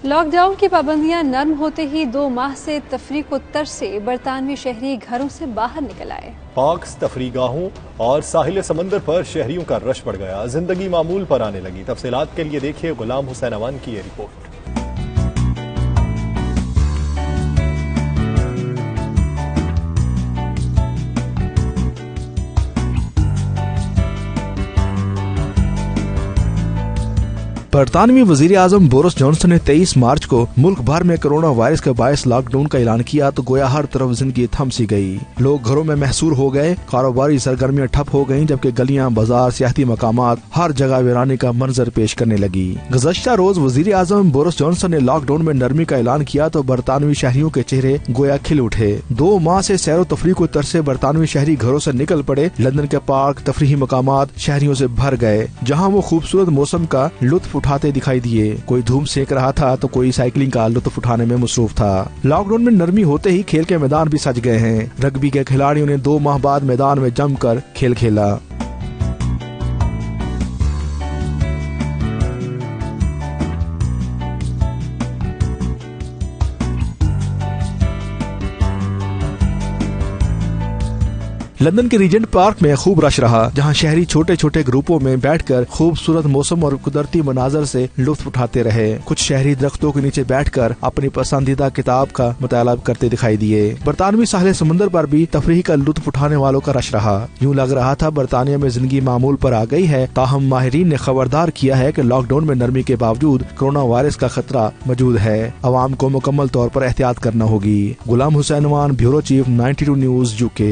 Lock down کی پابندیاں نرم ہوتے ہی 2 ماہ سے تفریح کو ترسے برطانوی شہری گھروں سے باہر نکل آئے۔ پارکس، تفریح گاہوں اور ساحل سمندر پر شہریوں کا رش بڑھ گیا، زندگی معمول پر آنے لگی۔ تفصیلات کے لیے دیکھیے غلام حسین اوان کی یہ رپورٹ۔ برطانوی وزیر اعظم بورس جانسن نے 23 مارچ کو ملک بھر میں کرونا وائرس کے باعث لاک ڈاؤن کا اعلان کیا تو گویا ہر طرف زندگی تھم سی گئی۔ لوگ گھروں میں محصور ہو گئے، کاروباری سرگرمیاں ٹھپ ہو گئیں، جبکہ گلیاں، بازار، سیاحتی مقامات ہر جگہ ویرانی کا منظر پیش کرنے لگی۔ گزشتہ روز وزیر اعظم بورس جانسن نے لاک ڈاؤن میں نرمی کا اعلان کیا تو برطانوی شہریوں کے چہرے گویا کھل اٹھے۔ 2 ماہ سے سیر و تفریح کو ترسے برطانوی شہری گھروں سے نکل پڑے۔ لندن کے پارک، تفریحی مقامات شہریوں سے بھر گئے، جہاں وہ خوبصورت موسم کا لطف اٹھاتے دکھائی دیے۔ کوئی دھوم سینک رہا تھا تو کوئی سائیکلنگ کا لطف اٹھانے میں مصروف تھا۔ لاک ڈاؤن میں نرمی ہوتے ہی کھیل کے میدان بھی سج گئے ہیں۔ رگبی کے کھلاڑیوں نے 2 ماہ بعد میدان میں جم کر کھیل کھیلا۔ لندن کے ریجنٹ پارک میں خوب رش رہا، جہاں شہری چھوٹے چھوٹے گروپوں میں بیٹھ کر خوبصورت موسم اور قدرتی مناظر سے لطف اٹھاتے رہے۔ کچھ شہری درختوں کے نیچے بیٹھ کر اپنی پسندیدہ کتاب کا مطالعہ کرتے دکھائی دیے۔ برطانوی ساحل سمندر پر بھی تفریح کا لطف اٹھانے والوں کا رش رہا۔ یوں لگ رہا تھا برطانیہ میں زندگی معمول پر آ گئی ہے، تاہم ماہرین نے خبردار کیا ہے کہ لاک ڈاؤن میں نرمی کے باوجود کورونا وائرس کا خطرہ موجود ہے۔ عوام کو مکمل طور پر احتیاط کرنا ہوگی۔ Ghulam Hussain Awan, bureau chief, 92 news, UK۔